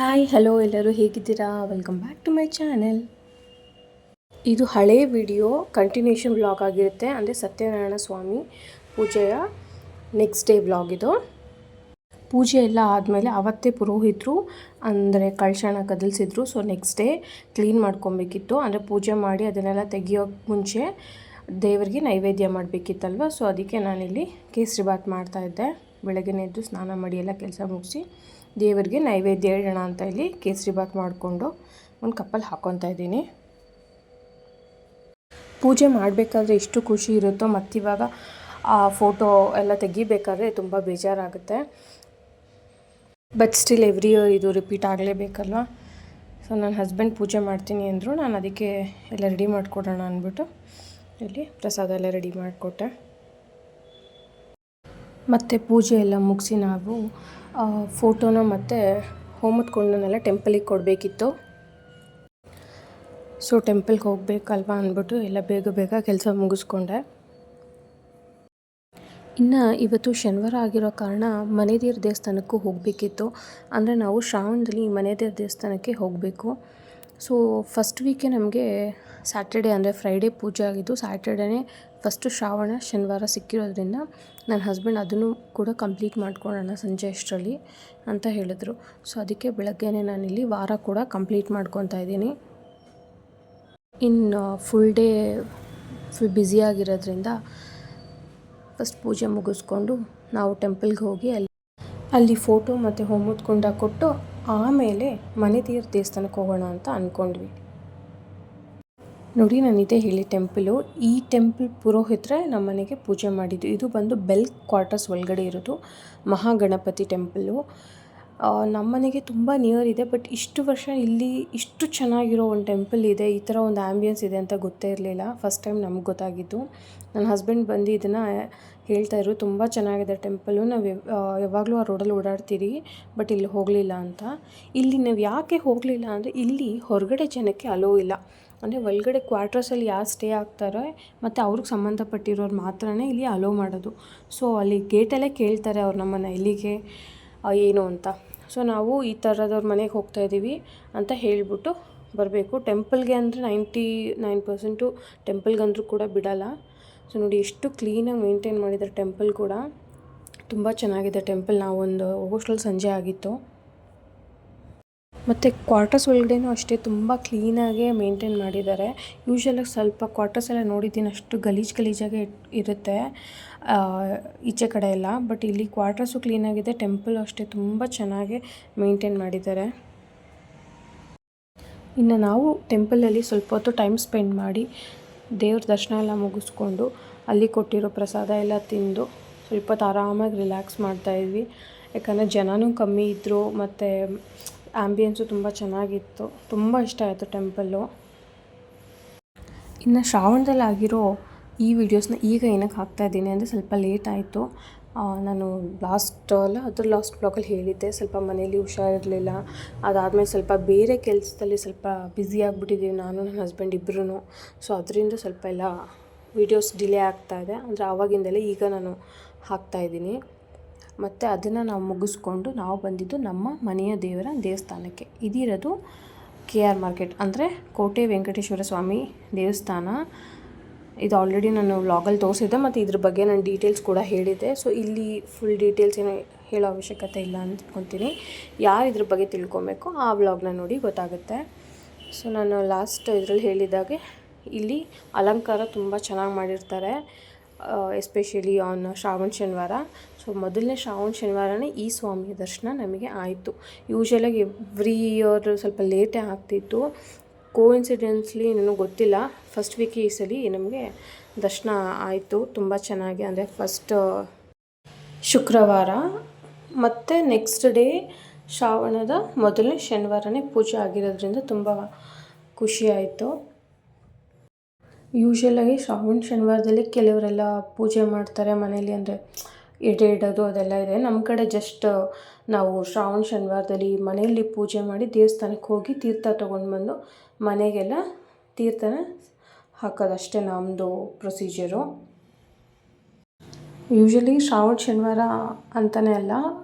Hi hello ಎಲ್ಲರೂ ಹೇಗಿದ್ದೀರಾ? Welcome back to my channel. ಇದು ಹಳೇ ವಿಡಿಯೋ ಕಂಟಿನ್ಯೂಷನ್ ವ್ಲಾಗ್ ಆಗಿರುತ್ತೆ. ಅಂದರೆ ಸತ್ಯನಾರಾಯಣ ಸ್ವಾಮಿ ಪೂಜೆಯ ನೆಕ್ಸ್ಟ್ ಡೇ ವ್ಲಾಗ್ ಇದು. ಪೂಜೆ ಎಲ್ಲ ಆದಮೇಲೆ ಅವತ್ತೇ ಪುರೋಹಿತರು ಅಂದರೆ ಕಳಶನ ಕದಲಿಸಿದ್ರು. ಸೊ ನೆಕ್ಸ್ಟ್ ಡೇ ಕ್ಲೀನ್ ಮಾಡ್ಕೊಬೇಕಿತ್ತು. ಅಂದರೆ ಪೂಜೆ ಮಾಡಿ ಅದನ್ನೆಲ್ಲ ತೆಗಿಯೋಕ್ಕೆ ಮುಂಚೆ ದೇವರಿಗೆ ನೈವೇದ್ಯ ಮಾಡಬೇಕಿತ್ತಲ್ವ. ಸೊ ಅದಕ್ಕೆ ನಾನಿಲ್ಲಿ ಕೇಸರಿ ಬಾತ್ ಮಾಡ್ತಾಯಿದ್ದೆ. ಬೆಳಗ್ಗೆ ಎದ್ದು ಸ್ನಾನ ಮಾಡಿ ಎಲ್ಲ ಕೆಲಸ ಮುಗಿಸಿ ದೇವರಿಗೆ ನೈವೇದ್ಯ ಇಡೋಣ ಅಂತ ಇಲ್ಲಿ ಕೇಸರಿ ಬಾತ್ ಮಾಡಿಕೊಂಡು ಒಂದು ಕಪ್ಪಲ್ಲಿ ಹಾಕ್ಕೊತಾ ಇದ್ದೀನಿ. ಪೂಜೆ ಮಾಡಬೇಕಾದ್ರೆ ಎಷ್ಟು ಖುಷಿ ಇರುತ್ತೋ ಮತ್ತಿವಾಗ ಆ ಫೋಟೋ ಎಲ್ಲ ತೆಗಿಬೇಕಾದ್ರೆ ತುಂಬ ಬೇಜಾರಾಗುತ್ತೆ. ಬಟ್ ಸ್ಟಿಲ್ ಎವ್ರಿ ಇಯರ್ ಇದು ರಿಪೀಟ್ ಆಗಲೇಬೇಕಲ್ವ. ಸೊ ನನ್ನ ಹಸ್ಬೆಂಡ್ ಪೂಜೆ ಮಾಡ್ತೀನಿ ಅಂದರು. ನಾನು ಅದಕ್ಕೆ ಎಲ್ಲ ರೆಡಿ ಮಾಡಿಕೊಡೋಣ ಅಂದ್ಬಿಟ್ಟು ಇಲ್ಲಿ ಪ್ರಸಾದ ಎಲ್ಲ ರೆಡಿ ಮಾಡಿಕೊಟ್ಟೆ. ಮತ್ತು ಪೂಜೆ ಎಲ್ಲ ಮುಗಿಸಿ ನಾವು ಫೋಟೋನ ಮತ್ತು ಹೋಮದ ಕೊಂಡನ್ನೆಲ್ಲ ಟೆಂಪಲಿಗೆ ಕೊಡಬೇಕಿತ್ತು. ಸೊ ಟೆಂಪಲ್ಗೆ ಹೋಗಬೇಕಲ್ವ ಅಂದ್ಬಿಟ್ಟು ಎಲ್ಲ ಬೇಗ ಬೇಗ ಕೆಲಸ ಮುಗಿಸ್ಕೊಂಡೆ. ಇನ್ನು ಇವತ್ತು ಶನಿವಾರ ಆಗಿರೋ ಕಾರಣ ಮನೆ ದೇವ್ರ ದೇವಸ್ಥಾನಕ್ಕೂ ಹೋಗಬೇಕಿತ್ತು. ಅಂದರೆ ನಾವು ಶ್ರಾವಣದಲ್ಲಿ ಮನೆ ದೇವ್ರ ದೇವಸ್ಥಾನಕ್ಕೆ ಹೋಗಬೇಕು. ಸೊ ಫಸ್ಟ್ ವೀಕೆ ನಮಗೆ ಸ್ಯಾಟರ್ಡೆ ಅಂದರೆ ಫ್ರೈಡೇ ಪೂಜೆ ಆಗಿದ್ದು, ಸ್ಯಾಟರ್ಡೇನೇ ಫಸ್ಟು ಶ್ರಾವಣ ಶನಿವಾರ ಸಿಕ್ಕಿರೋದ್ರಿಂದ ನನ್ನ ಹಸ್ಬೆಂಡ್ ಅದನ್ನು ಕೂಡ ಕಂಪ್ಲೀಟ್ ಮಾಡ್ಕೊಳ್ಳೋಣ ಸಂಜೆ ಅಷ್ಟರಲ್ಲಿ ಅಂತ ಹೇಳಿದ್ರು. ಸೊ ಅದಕ್ಕೆ ಬೆಳಗ್ಗೆನೇ ನಾನಿಲ್ಲಿ ವಾರ ಕೂಡ ಕಂಪ್ಲೀಟ್ ಮಾಡ್ಕೊತಾ ಇದ್ದೀನಿ. ಇನ್ನು ಫುಲ್ ಬ್ಯುಸಿಯಾಗಿರೋದ್ರಿಂದ ಫಸ್ಟ್ ಪೂಜೆ ಮುಗಿಸ್ಕೊಂಡು ನಾವು ಟೆಂಪಲ್ಗೆ ಹೋಗಿ ಅಲ್ಲಿ ಫೋಟೋ ಮತ್ತು ಹೋಮದ ಕುಂಡ ಕೊಟ್ಟು ಆಮೇಲೆ ಮನೆ ದೇವ್ರ ದೇವಸ್ಥಾನಕ್ಕೆ ಹೋಗೋಣ ಅಂತ ಅಂದ್ಕೊಂಡ್ವಿ. ನೋಡಿ ನಾನು ಇದೇ ಹೇಳಿ ಟೆಂಪಲು. ಈ ಟೆಂಪಲ್ ಪುರೋಹಿತರೆ ನಮ್ಮ ಮನೆಗೆ ಪೂಜೆ ಮಾಡಿದ್ದು. ಇದು ಬಂದು ಬೆಲ್ ಕ್ವಾರ್ಟರ್ಸ್ ಒಳಗಡೆ ಇರೋದು ಮಹಾಗಣಪತಿ ಟೆಂಪಲ್ಲು. ನಮ್ಮ ಮನೆಗೆ ತುಂಬ ನಿಯರ್ ಇದೆ. ಬಟ್ ಇಷ್ಟು ವರ್ಷ ಇಲ್ಲಿ ಇಷ್ಟು ಚೆನ್ನಾಗಿರೋ ಒಂದು ಟೆಂಪಲ್ ಇದೆ, ಈ ಥರ ಒಂದು ಆ್ಯಂಬಿಯನ್ಸ್ ಇದೆ ಅಂತ ಗೊತ್ತೇ ಇರಲಿಲ್ಲ. ಫಸ್ಟ್ ಟೈಮ್ ನಮ್ಗೆ ಗೊತ್ತಾಗಿದ್ದು. ನನ್ನ ಹಸ್ಬೆಂಡ್ ಬಂದು ಇದನ್ನು ಹೇಳ್ತಾಯಿದ್ರು, ತುಂಬ ಚೆನ್ನಾಗಿದೆ ಟೆಂಪಲ್ಲು, ನಾವು ಯಾವಾಗಲೂ ಆ ರೋಡಲ್ಲಿ ಓಡಾಡ್ತೀರಿ ಬಟ್ ಇಲ್ಲಿ ಹೋಗಲಿಲ್ಲ ಅಂತ. ಇಲ್ಲಿ ನಾವು ಯಾಕೆ ಹೋಗಲಿಲ್ಲ ಅಂದರೆ ಇಲ್ಲಿ ಹೊರಗಡೆ ಜನಕ್ಕೆ ಅಲೋ ಇಲ್ಲ. ಅಂದರೆ ಒಳಗಡೆ ಕ್ವಾರ್ಟರ್ಸಲ್ಲಿ ಯಾರು ಸ್ಟೇ ಆಗ್ತಾರೆ ಮತ್ತು ಅವ್ರಿಗೆ ಸಂಬಂಧಪಟ್ಟಿರೋರು ಮಾತ್ರನೇ ಇಲ್ಲಿ ಅಲೋ ಮಾಡೋದು. ಸೊ ಅಲ್ಲಿ ಗೇಟಲ್ಲೇ ಕೇಳ್ತಾರೆ ಅವ್ರು ನಮ್ಮನ್ನು ಎಲ್ಲಿಗೆ ಏನು ಅಂತ. ಸೊ ನಾವು ಈ ಥರದವ್ರ ಮನೆಗೆ ಹೋಗ್ತಾಯಿದ್ದೀವಿ ಅಂತ ಹೇಳಿಬಿಟ್ಟು ಬರಬೇಕು. ಟೆಂಪಲ್ಗೆ ಅಂದರೆ 99% ಟೆಂಪಲ್ಗಂದ್ರೂ ಕೂಡ ಬಿಡೋಲ್ಲ. ಸೊ ನೋಡಿ ಎಷ್ಟು ಕ್ಲೀನಾಗಿ ಮೇಂಟೈನ್ ಮಾಡಿದ್ದಾರೆ ಟೆಂಪಲ್ ಕೂಡ. ತುಂಬ ಚೆನ್ನಾಗಿದೆ ಟೆಂಪಲ್. ನಾವೊಂದು ಹೋಗೋಷ್ಟರಲ್ಲಿ ಸಂಜೆ ಆಗಿತ್ತು. ಮತ್ತು ಕ್ವಾರ್ಟರ್ಸ್ ಒಳಗಡೆನೂ ಅಷ್ಟೇ ತುಂಬ ಕ್ಲೀನಾಗೆ ಮೇಂಟೈನ್ ಮಾಡಿದ್ದಾರೆ. ಯೂಶ್ವಲಾಗಿ ಸ್ವಲ್ಪ ಕ್ವಾರ್ಟರ್ಸ್ ಎಲ್ಲ ನೋಡಿದ್ದೀನಿ, ಅಷ್ಟು ಗಲೀಜಾಗೆ ಇರುತ್ತೆ ಈಚೆ ಕಡೆ ಎಲ್ಲ. ಬಟ್ ಇಲ್ಲಿ ಕ್ವಾರ್ಟರ್ಸು ಕ್ಲೀನಾಗಿದೆ, ಟೆಂಪಲ್ ಅಷ್ಟೇ ತುಂಬ ಚೆನ್ನಾಗಿ ಮೇಂಟೈನ್ ಮಾಡಿದ್ದಾರೆ. ಇನ್ನು ನಾವು ಟೆಂಪಲಲ್ಲಿ ಸ್ವಲ್ಪ ಹೊತ್ತು ಟೈಮ್ ಸ್ಪೆಂಡ್ ಮಾಡಿ ದೇವ್ರ ದರ್ಶನ ಎಲ್ಲ ಮುಗಿಸ್ಕೊಂಡು ಅಲ್ಲಿ ಕೊಟ್ಟಿರೋ ಪ್ರಸಾದ ಎಲ್ಲ ತಿಂದು ಸ್ವಲ್ಪ ಹೊತ್ತು ಆರಾಮಾಗಿ ರಿಲ್ಯಾಕ್ಸ್ ಮಾಡ್ತಾಯಿದ್ವಿ. ಯಾಕಂದರೆ ಜನನೂ ಕಮ್ಮಿ ಇದ್ದರು ಮತ್ತು ಆ್ಯಂಬಿಯನ್ಸು ತುಂಬ ಚೆನ್ನಾಗಿತ್ತು. ತುಂಬ ಇಷ್ಟ ಆಯಿತು ಟೆಂಪಲ್ಲು. ಇನ್ನು ಶ್ರಾವಣದಲ್ಲಿ ಆಗಿರೋ ಈ ವಿಡಿಯೋಸ್ನ ಈಗ ಏನಕ್ಕೆ ಹಾಕ್ತಾಯಿದ್ದೀನಿ ಅಂದರೆ ಸ್ವಲ್ಪ ಲೇಟ್ ಆಯಿತು. ನಾನು ಲಾಸ್ಟ್ ಬ್ಲಾಗಲ್ಲಿ ಹೇಳಿದ್ದೆ, ಸ್ವಲ್ಪ ಮನೇಲಿ ಹುಷಾರಿರಲಿಲ್ಲ. ಅದಾದಮೇಲೆ ಸ್ವಲ್ಪ ಬೇರೆ ಕೆಲಸದಲ್ಲಿ ಸ್ವಲ್ಪ ಬ್ಯುಸಿ ಆಗಿಬಿಟ್ಟಿದ್ದೀವಿ ನಾನು ನನ್ನ ಹಸ್ಬೆಂಡ್ ಇಬ್ಬರೂ. ಸೊ ಅದರಿಂದ ಸ್ವಲ್ಪ ಎಲ್ಲ ವೀಡಿಯೋಸ್ ಡಿಲೇ ಆಗ್ತಾಯಿದೆ. ಅಂದರೆ ಆವಾಗಿಂದಲೇ ಈಗ ನಾನು ಹಾಕ್ತಾಯಿದ್ದೀನಿ. ಮತ್ತು ಅದನ್ನು ನಾವು ಮುಗಿಸ್ಕೊಂಡು ನಾವು ಬಂದಿದ್ದು ನಮ್ಮ ಮನೆಯ ದೇವರ ದೇವಸ್ಥಾನಕ್ಕೆ. ಇದಿರೋದು KR ಮಾರ್ಕೆಟ್, ಅಂದರೆ ಕೋಟೆ ವೆಂಕಟೇಶ್ವರ ಸ್ವಾಮಿ ದೇವಸ್ಥಾನ. ಇದು ಆಲ್ರೆಡಿ ನಾನು ವ್ಲಾಗಲ್ಲಿ ತೋರಿಸಿದ್ದೆ ಮತ್ತು ಇದ್ರ ಬಗ್ಗೆ ನಾನು ಡೀಟೇಲ್ಸ್ ಕೂಡ ಹೇಳಿದ್ದೆ. ಸೊ ಇಲ್ಲಿ ಫುಲ್ ಡೀಟೇಲ್ಸ್ ಏನೋ ಹೇಳೋ ಅವಶ್ಯಕತೆ ಇಲ್ಲ ಅಂದ್ಕೊತೀನಿ. ಯಾರು ಇದ್ರ ಬಗ್ಗೆ ತಿಳ್ಕೊಬೇಕು ಆ ವ್ಲಾಗ್ನ ನೋಡಿ ಗೊತ್ತಾಗುತ್ತೆ. ಸೊ ನಾನು ಲಾಸ್ಟ್ ಇದರಲ್ಲಿ ಹೇಳಿದಾಗೆ ಇಲ್ಲಿ ಅಲಂಕಾರ ತುಂಬ ಚೆನ್ನಾಗಿ ಮಾಡಿರ್ತಾರೆ, ಎಸ್ಪೆಷಲಿ ಆನ್ ಶ್ರಾವಣ ಶನಿವಾರ. ಸೊ ಮೊದಲನೇ ಶ್ರಾವಣ ಶನಿವಾರನೇ ಈ ಸ್ವಾಮಿಯ ದರ್ಶನ ನಮಗೆ ಆಯಿತು. ಯೂಶ್ವಲಾಗಿ ಎವ್ರಿ ಇಯರ್ ಸ್ವಲ್ಪ ಲೇಟೇ ಆಗ್ತಿತ್ತು. ಕೋಇನ್ಸಿಡೆನ್ಸ್ಲಿ ನನಗೆ ಗೊತ್ತಿಲ್ಲ, ಫಸ್ಟ್ ವೀಕ್ ಈ ಸಲ ನಮಗೆ ದರ್ಶನ ಆಯಿತು ತುಂಬ ಚೆನ್ನಾಗಿ. ಅಂದರೆ ಫಸ್ಟ್ ಶುಕ್ರವಾರ ಮತ್ತು ನೆಕ್ಸ್ಟ್ ಡೇ ಶ್ರಾವಣದ ಮೊದಲನೇ ಶನಿವಾರನೇ ಪೂಜೆ ಆಗಿರೋದ್ರಿಂದ ತುಂಬ ಖುಷಿ ಆಯಿತು. ಯೂಶ್ವಲಾಗಿ ಶ್ರಾವಣ ಶನಿವಾರದಲ್ಲಿ ಕೆಲವರೆಲ್ಲ ಪೂಜೆ ಮಾಡ್ತಾರೆ ಮನೇಲಿ, ಅಂದರೆ ಎಡೆ ಇಡೋದು ಅದೆಲ್ಲ ಇದೆ. ನಮ್ಮ ಕಡೆ ಜಸ್ಟ್ ನಾವು ಶ್ರಾವಣ ಶನಿವಾರದಲ್ಲಿ ಮನೆಯಲ್ಲಿ ಪೂಜೆ ಮಾಡಿ ದೇವಸ್ಥಾನಕ್ಕೆ ಹೋಗಿ ತೀರ್ಥ ತೊಗೊಂಡು ಬಂದು ಮನೆಗೆಲ್ಲ ತೀರ್ಥನ ಹಾಕೋದಷ್ಟೇ ನಮ್ಮದು ಪ್ರೊಸೀಜರು. ಯೂಶ್ವಲಿ ಶ್ರಾವಣ ಶನಿವಾರ ಅಂತಲೇ ಅಲ್ಲ,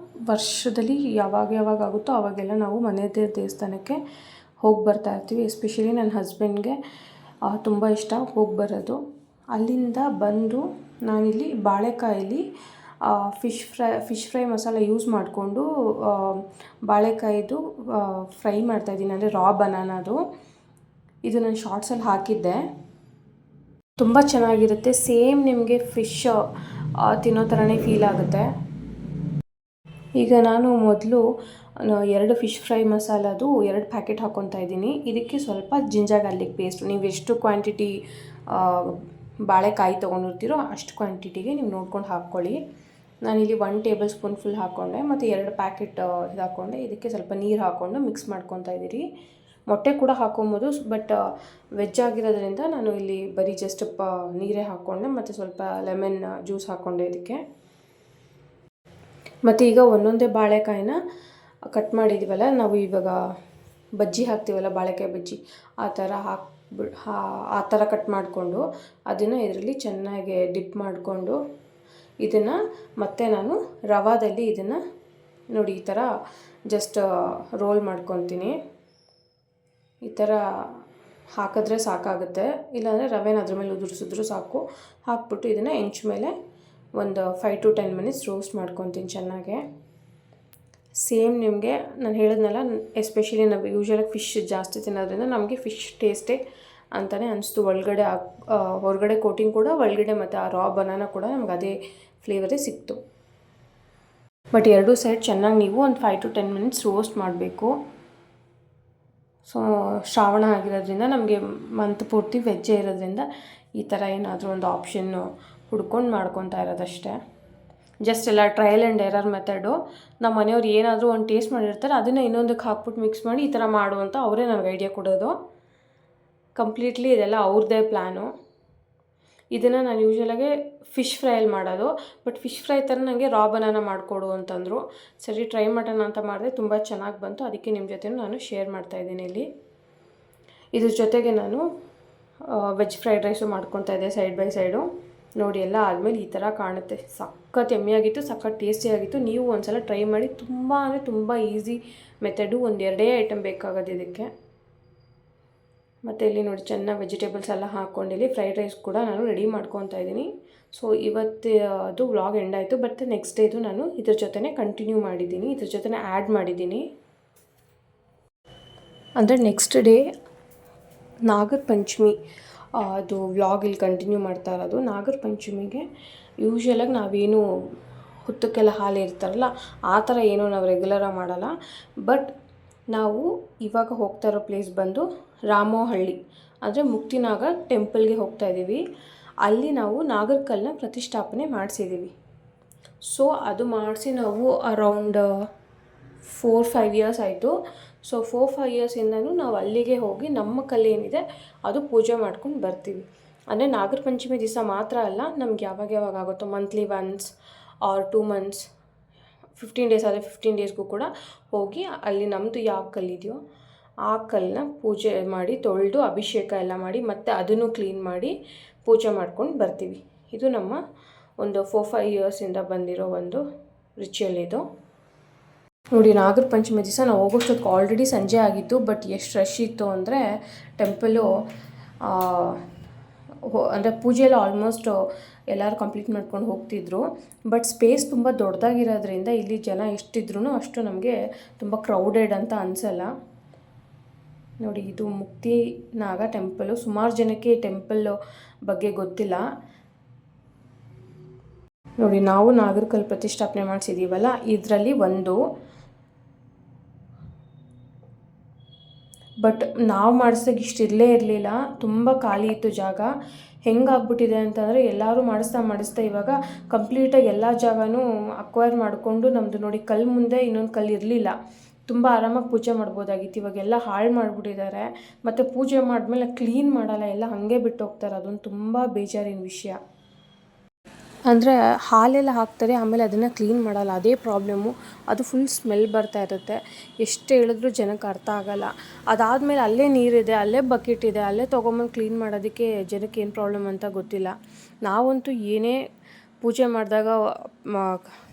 ವರ್ಷದಲ್ಲಿ ಯಾವಾಗ ಆಗುತ್ತೋ ಆವಾಗೆಲ್ಲ ನಾವು ಮನೆ ದೇವಸ್ಥಾನಕ್ಕೆ ಹೋಗಿ ಬರ್ತಾ ಇರ್ತೀವಿ. ಎಸ್ಪೆಷಲಿ ನನ್ನ ಹಸ್ಬೆಂಡ್ಗೆ ತುಂಬ ಇಷ್ಟ ಹೋಗಿ ಬರೋದು. ಅಲ್ಲಿಂದ ಬಂದು ನಾನಿಲ್ಲಿ ಬಾಳೆಕಾಯಲ್ಲಿ ಫಿಶ್ ಫ್ರೈ ಮಸಾಲ ಯೂಸ್ ಮಾಡಿಕೊಂಡು ಬಾಳೆಕಾಯಿದು ಫ್ರೈ ಮಾಡ್ತಾಯಿದ್ದೀನಿ, ಅಂದರೆ ರಾ ಬನಾನದು. ಇದು ನಾನು ಶಾರ್ಟ್ಸಲ್ಲಿ ಹಾಕಿದ್ದೆ, ತುಂಬ ಚೆನ್ನಾಗಿರುತ್ತೆ. ಸೇಮ್ ನಿಮಗೆ ಫಿಶ್ ತಿನ್ನೋ ಥರನೇ ಫೀಲ್ ಆಗುತ್ತೆ. ಈಗ ನಾನು ಮೊದಲು 2 ಫಿಶ್ ಫ್ರೈ ಮಸಾಲದು 2 ಪ್ಯಾಕೆಟ್ ಹಾಕ್ಕೊತಾ ಇದ್ದೀನಿ. ಇದಕ್ಕೆ ಸ್ವಲ್ಪ ಜಿಂಜರ್ ಗಾರ್ಲಿಕ್ ಪೇಸ್ಟ್, ನೀವು ಎಷ್ಟು ಕ್ವಾಂಟಿಟಿ ಬಾಳೆಕಾಯಿ ತೊಗೊಂಡಿರ್ತೀರೋ ಅಷ್ಟು ಕ್ವಾಂಟಿಟಿಗೆ ನೀವು ನೋಡ್ಕೊಂಡು ಹಾಕ್ಕೊಳ್ಳಿ. ನಾನಿಲ್ಲಿ 1 ಟೇಬಲ್ ಸ್ಪೂನ್ ಫುಲ್ ಹಾಕ್ಕೊಂಡೆ, ಮತ್ತು 2 ಪ್ಯಾಕೆಟ್ ಇದು ಹಾಕ್ಕೊಂಡೆ. ಇದಕ್ಕೆ ಸ್ವಲ್ಪ ನೀರು ಹಾಕ್ಕೊಂಡು ಮಿಕ್ಸ್ ಮಾಡ್ಕೊತಾ ಇದ್ದೀರಿ. ಮೊಟ್ಟೆ ಕೂಡ ಹಾಕ್ಕೊಬೋದು, ಬಟ್ ವೆಜ್ ಆಗಿರೋದ್ರಿಂದ ನಾನು ಇಲ್ಲಿ ಬರೀ ಜಸ್ಟ್ ನೀರೇ ಹಾಕ್ಕೊಂಡೆ, ಮತ್ತು ಸ್ವಲ್ಪ ಲೆಮನ್ ಜ್ಯೂಸ್ ಹಾಕ್ಕೊಂಡೆ ಇದಕ್ಕೆ. ಮತ್ತು ಈಗ ಒಂದೊಂದೇ ಬಾಳೆಕಾಯಿನ ಕಟ್ ಮಾಡಿದ್ದೀವಲ್ಲ, ನಾವು ಇವಾಗ ಬಜ್ಜಿ ಹಾಕ್ತೀವಲ್ಲ, ಬಾಳೆಕಾಯಿ ಬಜ್ಜಿ, ಆ ಥರ ಕಟ್ ಮಾಡಿಕೊಂಡು ಅದನ್ನು ಇದರಲ್ಲಿ ಚೆನ್ನಾಗಿ ಡಿಪ್ ಮಾಡಿಕೊಂಡು ಇದನ್ನು ಮತ್ತೆ ನಾನು ರವಾದಲ್ಲಿ ಇದನ್ನು ನೋಡಿ ಈ ಥರ ಜಸ್ಟ್ ರೋಲ್ ಮಾಡ್ಕೊತೀನಿ. ಈ ಥರ ಹಾಕಿದ್ರೆ ಸಾಕಾಗುತ್ತೆ, ಇಲ್ಲಾಂದರೆ ರವೆನ ಅದ್ರ ಮೇಲೆ ಉದುರಿಸಿದ್ರು ಸಾಕು. ಹಾಕ್ಬಿಟ್ಟು ಇದನ್ನು ಹೆಂಚು ಮೇಲೆ ಒಂದು 5 to 10 ಮಿನಿಟ್ಸ್ ರೋಸ್ಟ್ ಮಾಡ್ಕೊತೀನಿ ಚೆನ್ನಾಗೆ. ಸೇಮ್ ನಿಮಗೆ ನಾನು ಹೇಳಿದ್ನಲ್ಲ, ಎಸ್ಪೆಷಲಿ ನಾವು ಯೂಶ್ವಲಾಗಿ ಫಿಶ್ ಜಾಸ್ತಿ ತಿನ್ನೋದ್ರಿಂದ ನಮಗೆ ಫಿಶ್ ಟೇಸ್ಟೇ ಅಂತಲೇ ಅನಿಸ್ತು. ಹೊರಗಡೆ ಕೋಟಿಂಗ್ ಕೂಡ ಒಳಗಡೆ, ಮತ್ತು ಆ ರಾ ಬನಾನ ಕೂಡ ನಮ್ಗೆ ಅದೇ ಫ್ಲೇವರೇ ಸಿಕ್ತು. ಬಟ್ 2 ಸೈಡ್ ಚೆನ್ನಾಗಿ ನೀವು ಒಂದು 5 to 10 ಮಿನಿಟ್ಸ್ ರೋಸ್ಟ್ ಮಾಡಬೇಕು. ಸೊ ಶ್ರಾವಣ ಆಗಿರೋದ್ರಿಂದ ನಮಗೆ ಮಂತ್ ಪೂರ್ತಿ ವೆಜ್ಜೇ ಇರೋದ್ರಿಂದ ಈ ಥರ ಏನಾದರೂ ಒಂದು ಆಪ್ಷನ್ ಹುಡ್ಕೊಂಡು ಮಾಡ್ಕೊತಾ ಇರೋದಷ್ಟೇ. ಜಸ್ಟ್ ಎಲ್ಲ ಟ್ರಯಲ್ ಆ್ಯಂಡ್ ಎರರ್ ಮೆಥಡು. ನಮ್ಮ ಮನೆಯವ್ರು ಏನಾದರೂ ಒಂದು ಟೇಸ್ಟ್ ಮಾಡಿರ್ತಾರೆ, ಅದನ್ನು ಇನ್ನೊಂದಕ್ಕೆ ಹಾಕ್ಬಿಟ್ಟು ಮಿಕ್ಸ್ ಮಾಡಿ ಈ ಥರ ಮಾಡುವಂಥ ಅವರೇ ನನಗೆ ಐಡಿಯಾ ಕೊಡೋದು. ಕಂಪ್ಲೀಟ್ಲಿ ಇದೆಲ್ಲ ಅವ್ರದ್ದೇ ಪ್ಲ್ಯಾನು. ಇದನ್ನು ನಾನು ಯೂಶ್ವಲಾಗಿ ಫಿಶ್ ಫ್ರೈಯಲ್ಲಿ ಮಾಡೋದು, ಬಟ್ ಫಿಶ್ ಫ್ರೈ ಥರ ನನಗೆ ರಾ ಬನಾನ ಮಾಡಿಕೊಡು ಅಂತಂದರು. ಸರಿ ಟ್ರೈ ಮಾಡೋಣ ಅಂತ ಮಾಡಿದೆ, ತುಂಬ ಚೆನ್ನಾಗಿ ಬಂತು. ಅದಕ್ಕೆ ನಿಮ್ಮ ಜೊತೆ ನಾನು ಶೇರ್ ಮಾಡ್ತಾಯಿದ್ದೀನಿ ಇಲ್ಲಿ. ಇದ್ರ ಜೊತೆಗೆ ನಾನು ವೆಜ್ ಫ್ರೈಡ್ ರೈಸು ಮಾಡ್ಕೊತಾ ಇದ್ದೆ ಸೈಡ್ ಬೈ ಸೈಡು. ನೋಡಿ ಎಲ್ಲ ಆದಮೇಲೆ ಈ ಥರ ಕಾಣುತ್ತೆ. ಸಖತ್ ಯಮ್ಮಿಯಾಗಿತ್ತು, ಸಖತ್ ಟೇಸ್ಟಿಯಾಗಿತ್ತು. ನೀವು ಒಂದು ಸಲ ಟ್ರೈ ಮಾಡಿ. ತುಂಬ ಅಂದರೆ ತುಂಬ ಈಸಿ ಮೆಥಡು. 1-2 ಐಟಮ್ ಬೇಕಾಗೋದು ಇದಕ್ಕೆ. ಮತ್ತು ಇಲ್ಲಿ ನೋಡಿ ಚೆನ್ನಾಗಿ ವೆಜಿಟೇಬಲ್ಸ್ ಎಲ್ಲ ಹಾಕ್ಕೊಂಡು ಇಲ್ಲಿ ಫ್ರೈಡ್ ರೈಸ್ ಕೂಡ ನಾನು ರೆಡಿ ಮಾಡ್ಕೊತಾ ಇದ್ದೀನಿ. ಸೊ ಅದು ವ್ಲಾಗ್ ಎಂಡ್ ಆಯಿತು. ಬಟ್ ನೆಕ್ಸ್ಟ್ ಡೇದು ನಾನು ಇದ್ರ ಜೊತೆ ಕಂಟಿನ್ಯೂ ಮಾಡಿದ್ದೀನಿ, ಇದ್ರ ಜೊತೆ ಆ್ಯಡ್ ಮಾಡಿದ್ದೀನಿ. ಅಂದರೆ ನೆಕ್ಸ್ಟ್ ಡೇ ನಾಗರ ಪಂಚಮಿ ಅದು ವ್ಲಾಗ್ ಇಲ್ಲಿ ಕಂಟಿನ್ಯೂ ಮಾಡ್ತಾ ಇರೋದು. ನಾಗರ ಪಂಚಮಿಗೆ ಯೂಶ್ವಲಾಗಿ ನಾವೇನು ಹುತ್ತಕ್ಕೆಲ್ಲ ಹಾಲು ಇರ್ತಾರಲ್ಲ ಆ ಥರ ಏನೂ ನಾವು ರೆಗ್ಯುಲರಾಗಿ ಮಾಡಲ್ಲ. ಬಟ್ ನಾವು ಇವಾಗ ಹೋಗ್ತಾ ಇರೋ ಪ್ಲೇಸ್ ಬಂದು ರಾಮೋಹಳ್ಳಿ, ಅಂದರೆ ಮುಕ್ತಿನಾಗ ಟೆಂಪಲ್ಗೆ ಹೋಗ್ತಾ ಇದ್ದೀವಿ. ಅಲ್ಲಿ ನಾವು ನಾಗರಕಲ್ಲನ್ನ ಪ್ರತಿಷ್ಠಾಪನೆ ಮಾಡಿಸಿದ್ದೀವಿ. ಸೊ ಅದು ಮಾಡಿಸಿ ನಾವು ಅರೌಂಡ್ 4-5 ಇಯರ್ಸ್ ಆಯಿತು. ಸೊ 4-5 ಇಯರ್ಸಿಂದನೂ ನಾವು ಅಲ್ಲಿಗೆ ಹೋಗಿ ನಮ್ಮ ಕಲ್ಲೇನಿದೆ ಅದು ಪೂಜೆ ಮಾಡ್ಕೊಂಡು ಬರ್ತೀವಿ. ಅಂದರೆ ನಾಗರ ಪಂಚಮಿ ದಿವಸ ಮಾತ್ರ ಅಲ್ಲ, ನಮ್ಗೆ ಯಾವಾಗ ಆಗುತ್ತೋ monthly once or 2 months 15 days ಆದರೆ 15 ಡೇಸ್ಗೂ ಕೂಡ ಹೋಗಿ ಅಲ್ಲಿ ನಮ್ಮದು ಯಾವ ಕಲ್ಲಿದೆಯೋ ಆ ಕಲ್ಲನ್ನ ಪೂಜೆ ಮಾಡಿ ತೊಳೆದು ಅಭಿಷೇಕ ಎಲ್ಲ ಮಾಡಿ ಮತ್ತೆ ಅದನ್ನು ಕ್ಲೀನ್ ಮಾಡಿ ಪೂಜೆ ಮಾಡ್ಕೊಂಡು ಬರ್ತೀವಿ. ಇದು ನಮ್ಮ ಒಂದು 4-5 ಇಯರ್ಸಿಂದ ಬಂದಿರೋ ಒಂದು ರಿಚುವಲ್ ಇದು. ನೋಡಿ ನಾಗರ ಪಂಚಮಿ ದಿವಸ ನಾವು ಹೋಗೋಷ್ಟೊತ್ತಿಗೆ ಆಲ್ರೆಡಿ ಸಂಜೆ ಆಗಿತ್ತು. ಬಟ್ ಎಷ್ಟು ರಶ್ ಇತ್ತು ಅಂದರೆ ಟೆಂಪಲು, ಅಂದರೆ ಪೂಜೆ ಎಲ್ಲ ಆಲ್ಮೋಸ್ಟ್ ಎಲ್ಲರೂ ಕಂಪ್ಲೀಟ್ ಮಾಡ್ಕೊಂಡು ಹೋಗ್ತಿದ್ರು. ಬಟ್ ಸ್ಪೇಸ್ ತುಂಬ ದೊಡ್ಡದಾಗಿರೋದ್ರಿಂದ ಇಲ್ಲಿ ಜನ ಎಷ್ಟಿದ್ರೂ ಅಷ್ಟು ನಮಗೆ ತುಂಬ ಕ್ರೌಡೆಡ್ ಅಂತ ಅನಿಸಲ್ಲ. ನೋಡಿ ಇದು ಮುಕ್ತಿನಾಗ ಟೆಂಪಲು. ಸುಮಾರು ಜನಕ್ಕೆ ಈ ಟೆಂಪಲ್ ಬಗ್ಗೆ ಗೊತ್ತಿಲ್ಲ. ನೋಡಿ ನಾವು ನಾಗರಕಲ್ಲು ಪ್ರತಿಷ್ಠಾಪನೆ ಮಾಡಿಸಿದ್ದೀವಲ್ಲ, ಇದರಲ್ಲಿ ಒಂದು. ಬಟ್ ನಾವು ಮಾಡಿಸಿದಾಗ ಇಷ್ಟು ಇರಲಿಲ್ಲ, ತುಂಬ ಖಾಲಿ ಇತ್ತು ಜಾಗ. ಹೆಂಗಾಗ್ಬಿಟ್ಟಿದೆ ಅಂತಂದರೆ ಎಲ್ಲರೂ ಮಾಡಿಸ್ತಾ ಇವಾಗ ಕಂಪ್ಲೀಟಾಗಿ ಎಲ್ಲ ಜಾಗನೂ ಅಕ್ವೈರ್ ಮಾಡಿಕೊಂಡು, ನಮ್ಮದು ನೋಡಿ ಕಲ್ಲು ಮುಂದೆ ಇನ್ನೊಂದು ಕಲ್ಲು ಇರಲಿಲ್ಲ, ತುಂಬ ಆರಾಮಾಗಿ ಪೂಜೆ ಮಾಡ್ಬೋದಾಗಿತ್ತು. ಇವಾಗೆಲ್ಲ ಹಾಳು ಮಾಡಿಬಿಟ್ಟಿದ್ದಾರೆ. ಮತ್ತು ಪೂಜೆ ಮಾಡಿದ್ಮೇಲೆ ಕ್ಲೀನ್ ಮಾಡಲ್ಲ, ಎಲ್ಲ ಹಾಗೆ ಬಿಟ್ಟು ಹೋಗ್ತಾರೆ. ಅದೊಂದು ತುಂಬ ಬೇಜಾರಿನ ವಿಷಯ. ಅಂದರೆ ಹಾಲೆಲ್ಲ ಹಾಕ್ತಾರೆ, ಆಮೇಲೆ ಅದನ್ನು ಕ್ಲೀನ್ ಮಾಡಲ್ಲ, ಅದೇ ಪ್ರಾಬ್ಲಮ್ಮು. ಅದು ಫುಲ್ ಸ್ಮೆಲ್ ಬರ್ತಾ ಇರುತ್ತೆ. ಎಷ್ಟು ಹೇಳಿದ್ರೂ ಜನಕ್ಕೆ ಅರ್ಥ ಆಗಲ್ಲ. ಅದಾದಮೇಲೆ ಅಲ್ಲೇ ನೀರಿದೆ, ಅಲ್ಲೇ ಬಕೆಟ್ ಇದೆ, ಅಲ್ಲೇ ತೊಗೊಂಬಂದು ಕ್ಲೀನ್ ಮಾಡೋದಕ್ಕೆ ಜನಕ್ಕೆ ಏನು ಪ್ರಾಬ್ಲಮ್ ಅಂತ ಗೊತ್ತಿಲ್ಲ. ನಾವಂತೂ ಏನೇ ಪೂಜೆ ಮಾಡಿದಾಗ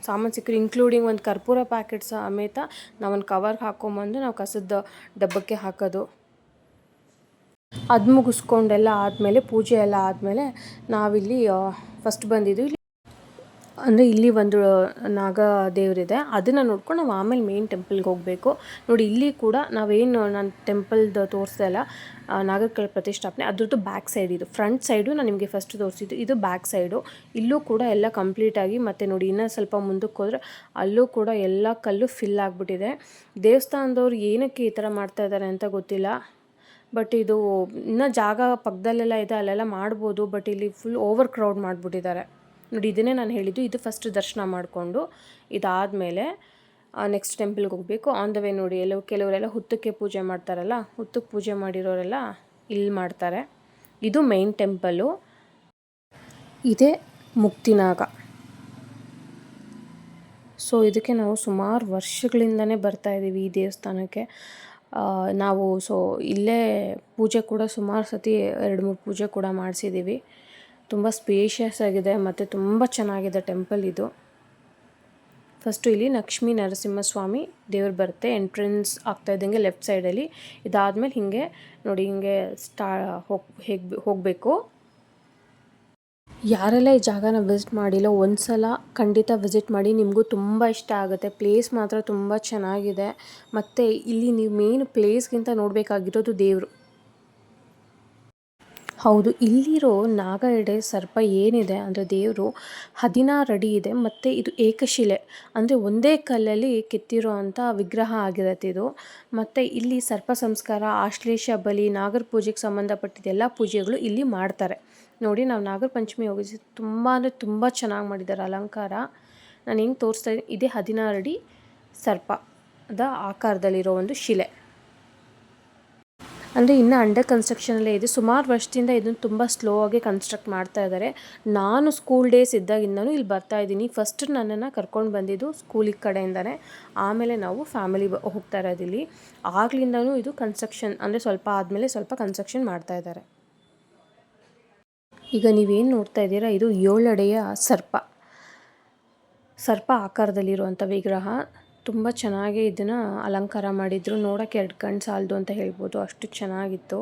ಸಾಮಾನು ಸಿಕ್ಕರೆ ಇನ್ಕ್ಲೂಡಿಂಗ್ ಒಂದು ಕರ್ಪೂರ ಪ್ಯಾಕೆಟ್ ಸಮೇತ ನಾವೊಂದು ಕವರ್ಗೆ ಹಾಕ್ಕೊಂಬಂದು ನಾವು ಕಸದ ಡಬ್ಬಕ್ಕೆ ಹಾಕೋದು. ಅದು ಮುಗಿಸ್ಕೊಂಡೆಲ್ಲ ಆದಮೇಲೆ, ಪೂಜೆ ಎಲ್ಲ ಆದಮೇಲೆ ನಾವಿಲ್ಲಿ ಫಸ್ಟ್ ಬಂದಿದ್ದು ಅಂದರೆ ಇಲ್ಲಿ ಒಂದು ನಾಗ ದೇವರಿದೆ, ಅದನ್ನು ನೋಡ್ಕೊಂಡು ನಾವು ಆಮೇಲೆ ಮೇನ್ ಟೆಂಪಲ್ಗೆ ಹೋಗಬೇಕು. ನೋಡಿ ಇಲ್ಲಿ ಕೂಡ ನಾವೇನು ನಾನು ಟೆಂಪಲ್ದು ತೋರಿಸ್ದೆ ಅಲ್ಲ, ನಾಗರ ಪ್ರತಿಷ್ಠಾಪನೆ, ಅದ್ರದ್ದು ಬ್ಯಾಕ್ ಸೈಡ್ ಇದು. ಫ್ರಂಟ್ ಸೈಡು ನಾನು ನಿಮಗೆ ಫಸ್ಟ್ ತೋರಿಸಿದ್ದು, ಇದು ಬ್ಯಾಕ್ ಸೈಡು. ಇಲ್ಲೂ ಕೂಡ ಎಲ್ಲ ಕಂಪ್ಲೀಟಾಗಿ, ಮತ್ತು ನೋಡಿ ಇನ್ನೂ ಸ್ವಲ್ಪ ಮುಂದಕ್ಕೆ ಹೋದರೆ ಅಲ್ಲೂ ಕೂಡ ಎಲ್ಲ ಕಲ್ಲು ಫಿಲ್ ಆಗಿಬಿಟ್ಟಿದೆ. ದೇವಸ್ಥಾನದವ್ರು ಏನಕ್ಕೆ ಈ ಥರ ಮಾಡ್ತಾಯಿದ್ದಾರೆ ಅಂತ ಗೊತ್ತಿಲ್ಲ. ಬಟ್ ಇದು ಇನ್ನೂ ಜಾಗ ಪಕ್ಕದಲ್ಲೆಲ್ಲ ಇದೆ, ಅಲ್ಲೆಲ್ಲ ಮಾಡ್ಬೋದು. ಬಟ್ ಇಲ್ಲಿ ಫುಲ್ ಓವರ್ ಕ್ರೌಡ್ ಮಾಡಿಬಿಟ್ಟಿದ್ದಾರೆ. ನೋಡಿ ಇದನ್ನೇ ನಾನು ಹೇಳಿದ್ದು, ಇದು ಫಸ್ಟ್ ದರ್ಶನ ಮಾಡಿಕೊಂಡು ಇದಾದಮೇಲೆ ನೆಕ್ಸ್ಟ್ ಟೆಂಪಲ್ಗೆ ಹೋಗಬೇಕು. ಆನ್ ದ ವೇ ನೋಡಿ ಕೆಲವರೆಲ್ಲ ಹುತ್ತಕ್ಕೆ ಪೂಜೆ ಮಾಡ್ತಾರಲ್ಲ, ಹುತ್ತಕ್ಕೆ ಪೂಜೆ ಮಾಡಿರೋರೆಲ್ಲ ಇಲ್ಲಿ ಮಾಡ್ತಾರೆ. ಇದು ಮೈನ್ ಟೆಂಪಲ್ಲು, ಇದೇ ಮುಕ್ತಿನಾಗ. ಸೊ ಇದಕ್ಕೆ ನಾವು ಸುಮಾರು ವರ್ಷಗಳಿಂದನೇ ಬರ್ತಾಯಿದ್ದೀವಿ ಈ ದೇವಸ್ಥಾನಕ್ಕೆ. ನಾವು ಇಲ್ಲೇ ಪೂಜೆ ಕೂಡ ಸುಮಾರು ಸತಿ 2-3 ಪೂಜೆ ಕೂಡ ಮಾಡಿಸಿದ್ದೀವಿ. ತುಂಬ ಸ್ಪೇಷಿಯಸ್ ಆಗಿದೆ ಮತ್ತು ತುಂಬ ಚೆನ್ನಾಗಿದೆ ಟೆಂಪಲ್ ಇದು. ಫಸ್ಟು ಇಲ್ಲಿ ಲಕ್ಷ್ಮೀ ನರಸಿಂಹಸ್ವಾಮಿ ದೇವ್ರು ಬರುತ್ತೆ, ಎಂಟ್ರೆನ್ಸ್ ಆಗ್ತಾ ಇದ್ದಂಗೆ ಲೆಫ್ಟ್ ಸೈಡಲ್ಲಿ. ಇದಾದಮೇಲೆ ಹೀಗೆ ನೋಡಿ, ಹಿಂಗೆ ಹೋಗಬೇಕು. ಯಾರೆಲ್ಲ ಈ ಜಾಗನ ವಿಸಿಟ್ ಮಾಡಿಲ್ಲ, ಒಂದು ಸಲ ಖಂಡಿತ ವಿಸಿಟ್ ಮಾಡಿ, ನಿಮಗೂ ತುಂಬ ಇಷ್ಟ ಆಗುತ್ತೆ. ಪ್ಲೇಸ್ ಮಾತ್ರ ತುಂಬ ಚೆನ್ನಾಗಿದೆ. ಮತ್ತು ಇಲ್ಲಿ ನೀವು ಮೇನ್ ಪ್ಲೇಸ್ಗಿಂತ ನೋಡಬೇಕಾಗಿರೋದು ದೇವರು. ಹೌದು, ಇಲ್ಲಿರೋ ನಾಗ ಎಡೆ ಸರ್ಪ ಏನಿದೆ ಅಂದರೆ ದೇವರು 16 ಅಡಿ ಇದೆ. ಮತ್ತು ಇದು ಏಕಶಿಲೆ ಅಂದರೆ ಒಂದೇ ಕಲ್ಲಲ್ಲಿ ಕೆತ್ತಿರೋ ಅಂಥ ವಿಗ್ರಹ ಆಗಿರುತ್ತೆ ಇದು. ಮತ್ತು ಇಲ್ಲಿ ಸರ್ಪ ಸಂಸ್ಕಾರ, ಆಶ್ಲೇಷ ಬಲಿ, ನಾಗರ ಪೂಜೆಗೆ ಸಂಬಂಧಪಟ್ಟಿದ್ದ ಎಲ್ಲ ಪೂಜೆಗಳು ಇಲ್ಲಿ ಮಾಡ್ತಾರೆ. ನೋಡಿ, ನಾವು ನಾಗರ ಪಂಚಮಿ ಹೋಗಿದ್ವಿ, ತುಂಬ ಅಂದರೆ ತುಂಬ ಚೆನ್ನಾಗಿ ಮಾಡಿದ್ದಾರೆ ಅಲಂಕಾರ. ನಾನು ಹೆಂಗೆ ತೋರಿಸ್ತಾ ಇದ್ದೀನಿ, ಇದೇ 16 ಅಡಿ ಸರ್ಪದ ಆಕಾರದಲ್ಲಿರೋ ಒಂದು ಶಿಲೆ. ಅಂದರೆ ಇನ್ನೂ ಅಂಡರ್ ಕನ್ಸ್ಟ್ರಕ್ಷನಲ್ಲೇ ಇದೆ. ಸುಮಾರು ವರ್ಷದಿಂದ ಇದನ್ನು ತುಂಬ ಸ್ಲೋ ಆಗಿ ಕನ್ಸ್ಟ್ರಕ್ಟ್ ಮಾಡ್ತಾ ಇದ್ದಾರೆ. ನಾನು ಸ್ಕೂಲ್ ಡೇಸ್ ಇದ್ದಾಗಿಂದನೂ ಇಲ್ಲಿ ಬರ್ತಾಯಿದ್ದೀನಿ. ಫಸ್ಟ್ ನನ್ನನ್ನು ಕರ್ಕೊಂಡು ಬಂದಿದ್ದು ಸ್ಕೂಲಿಗೆ ಕಡೆಯಿಂದನೇ, ಆಮೇಲೆ ನಾವು ಫ್ಯಾಮಿಲಿ ಹೋಗ್ತಾ ಇರೋದಿಲ್ಲಿ. ಆಗ್ಲಿಂದನೂ ಇದು ಕನ್ಸ್ಟ್ರಕ್ಷನ್ ಅಂದರೆ ಸ್ವಲ್ಪ ಆದಮೇಲೆ ಸ್ವಲ್ಪ ಕನ್ಸ್ಟ್ರಕ್ಷನ್ ಮಾಡ್ತಾ ಇದ್ದಾರೆ. ಈಗ ನೀವೇನು ನೋಡ್ತಾ ಇದ್ದೀರಾ, ಇದು 7 ಅಡಿಯ ಸರ್ಪ ಆಕಾರದಲ್ಲಿರುವಂಥ ವಿಗ್ರಹ. ತುಂಬ ಚೆನ್ನಾಗಿ ಇದನ್ನು ಅಲಂಕಾರ ಮಾಡಿದರು. ನೋಡೋಕ್ಕೆ 2 ಕಣ್ಣು ಸಾಲದು ಅಂತ ಹೇಳ್ಬೋದು, ಅಷ್ಟು ಚೆನ್ನಾಗಿತ್ತು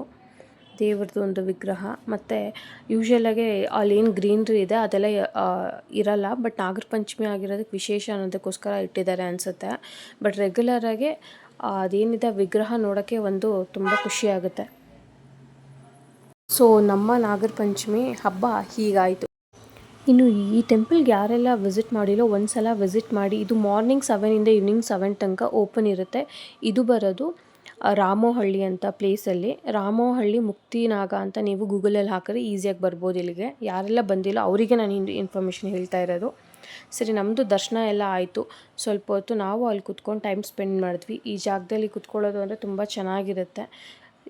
ದೇವ್ರದ್ದು ಒಂದು ವಿಗ್ರಹ. ಮತ್ತು ಯೂಶ್ವಲಾಗೆ ಅಲ್ಲೇನು ಗ್ರೀನ್ರಿ ಇದೆ ಅದೆಲ್ಲ ಇರಲ್ಲ, ಬಟ್ ನಾಗರ ಪಂಚಮಿ ಆಗಿರೋದಕ್ಕೆ ವಿಶೇಷ ಅನ್ನೋದಕ್ಕೋಸ್ಕರ ಇಟ್ಟಿದ್ದಾರೆ ಅನಿಸುತ್ತೆ. ಬಟ್ ರೆಗ್ಯುಲರಾಗಿ ಅದೇನಿದೆ ವಿಗ್ರಹ ನೋಡೋಕ್ಕೆ ಒಂದು ತುಂಬ ಖುಷಿಯಾಗುತ್ತೆ. ಸೊ ನಮ್ಮ ನಾಗರ ಪಂಚಮಿ ಹಬ್ಬ ಹೀಗಾಯಿತು. ಇನ್ನು ಈ ಟೆಂಪಲ್ಗೆ ಯಾರೆಲ್ಲ ವಿಸಿಟ್ ಮಾಡಿಲ್ಲೋ ಒಂದು ಸಲ ವಿಸಿಟ್ ಮಾಡಿ. ಇದು ಮಾರ್ನಿಂಗ್ 7 ಈವ್ನಿಂಗ್ 7 ತನಕ ಓಪನ್ ಇರುತ್ತೆ. ಇದು ಬರೋದು ರಾಮೋಹಳ್ಳಿ ಅಂತ ಪ್ಲೇಸಲ್ಲಿ. ರಾಮೋಹಳ್ಳಿ ಮುಕ್ತಿನಾಗ ಅಂತ ನೀವು ಗೂಗಲಲ್ಲಿ ಹಾಕಿದ್ರೆ ಈಸಿಯಾಗಿ ಬರ್ಬೋದು ಇಲ್ಲಿಗೆ. ಯಾರೆಲ್ಲ ಬಂದಿಲ್ಲ ಅವರಿಗೆ ನಾನು ಇನ್ಫಾರ್ಮೇಷನ್ ಹೇಳ್ತಾ ಇರೋದು. ಸರಿ, ನಮ್ಮದು ದರ್ಶನ ಎಲ್ಲ ಆಯಿತು. ಸ್ವಲ್ಪ ಹೊತ್ತು ನಾವು ಅಲ್ಲಿ ಕುತ್ಕೊಂಡು ಟೈಮ್ ಸ್ಪೆಂಡ್ ಮಾಡಿದ್ವಿ. ಈ ಜಾಗದಲ್ಲಿ ಕುತ್ಕೊಳ್ಳೋದು ಅಂದರೆ ತುಂಬ ಚೆನ್ನಾಗಿರುತ್ತೆ.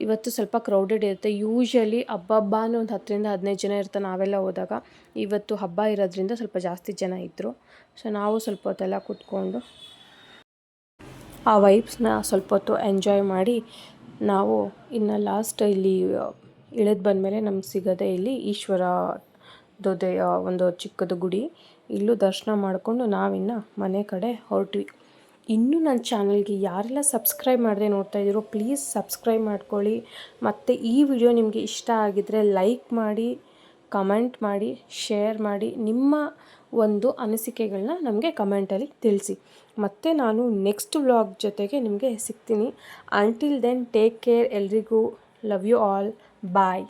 ಇವತ್ತು ಸ್ವಲ್ಪ ಕ್ರೌಡೆಡ್ ಇರುತ್ತೆ. ಯೂಶ್ವಲಿ ಹಬ್ಬ ಒಂದು 10ರಿಂದ 15 ಜನ ಇರ್ತಾರೆ ನಾವೆಲ್ಲ ಹೋದಾಗ. ಇವತ್ತು ಹಬ್ಬ ಇರೋದ್ರಿಂದ ಸ್ವಲ್ಪ ಜಾಸ್ತಿ ಜನ ಇದ್ದರು. ಸೊ ನಾವು ಸ್ವಲ್ಪ ಹೊತ್ತೆಲ್ಲ ಕೂತ್ಕೊಂಡು ಆ ವೈಬ್ಸ್ನ ಸ್ವಲ್ಪ ಹೊತ್ತು ಎಂಜಾಯ್ ಮಾಡಿ ನಾವು ಇನ್ನು ಲಾಸ್ಟ್ ಇಲ್ಲಿ ಇಳಿದು ಬಂದಮೇಲೆ ನಮ್ಗೆ ಸಿಗೋದೆ ಇಲ್ಲಿ ಈಶ್ವರದ್ದು ಒಂದು ಚಿಕ್ಕದು ಗುಡಿ. ಇಲ್ಲೂ ದರ್ಶನ ಮಾಡಿಕೊಂಡು ನಾವಿನ್ನು ಮನೆ ಕಡೆ ಹೊರಟ್ವಿ. ಇನ್ನೂ ನನ್ನ ಚಾನಲ್ಗೆ ಯಾರೆಲ್ಲ ಸಬ್ಸ್ಕ್ರೈಬ್ ಮಾಡದೆ ನೋಡ್ತಾ ಇದ್ದೀರೋ ಪ್ಲೀಸ್ ಸಬ್ಸ್ಕ್ರೈಬ್ ಮಾಡ್ಕೊಳ್ಳಿ. ಮತ್ತು ಈ ವಿಡಿಯೋ ನಿಮಗೆ ಇಷ್ಟ ಆಗಿದ್ದರೆ ಲೈಕ್ ಮಾಡಿ, ಕಮೆಂಟ್ ಮಾಡಿ, ಶೇರ್ ಮಾಡಿ. ನಿಮ್ಮ ಒಂದು ಅನಿಸಿಕೆಗಳನ್ನ ನಮಗೆ ಕಮೆಂಟಲ್ಲಿ ತಿಳಿಸಿ. ಮತ್ತು ನಾನು ನೆಕ್ಸ್ಟ್ ವ್ಲಾಗ್ ಜೊತೆಗೆ ನಿಮಗೆ ಸಿಗ್ತೀನಿ. Until then take care. ಎಲ್ರಿಗೂ ಲವ್ ಯು ಆಲ್. ಬಾಯ್.